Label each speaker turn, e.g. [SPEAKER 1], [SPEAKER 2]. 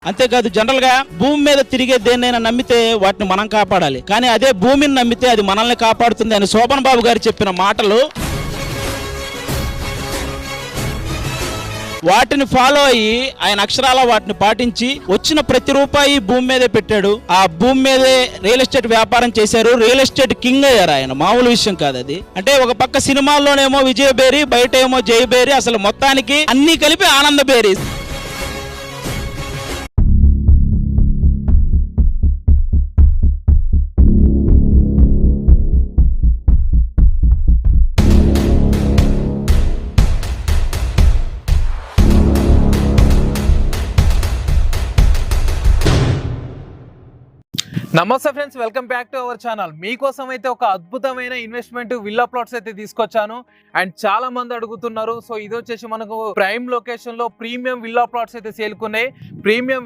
[SPEAKER 1] అంతేకాదు జనరల్ గా భూమి మీద తిరిగే దేన్నైనా నమ్మితే వాటిని మనం కాపాడాలి, కానీ అదే భూమిని నమ్మితే అది మనల్ని కాపాడుతుంది అని శోభన్ బాబు గారు చెప్పిన మాటలు, వాటిని ఫాలో అయ్యి ఆయన అక్షరాల వాటిని పాటించి వచ్చిన ప్రతి రూపాయి భూమి మీదే పెట్టాడు. ఆ భూమి మీదే రియల్ ఎస్టేట్ వ్యాపారం చేశారు. రియల్ ఎస్టేట్ కింగ్ అయ్యారు. ఆయన మామూలు విషయం కాదు అది. అంటే ఒక పక్క సినిమాల్లోనేమో విజయ బేరి, బయట ఏమో జై బేరి, అసలు మొత్తానికి అన్ని కలిపి ఆనంద బేరి.
[SPEAKER 2] నమస్తే friends, welcome back to our channel. మీకోసం అయితే ఒక అద్భుతమైన ఇన్వెస్ట్మెంట్ విల్లా ప్లాట్స్ అయితే తీసుకొచ్చాను. అండ్ చాలా మంది అడుగుతున్నారు. సో ఇది వచ్చేసి మనకు ప్రైమ్ లొకేషన్ లో ప్రీమియం విల్లా ప్లాట్స్ అయితే సేల్కున్నాయి. ప్రీమియం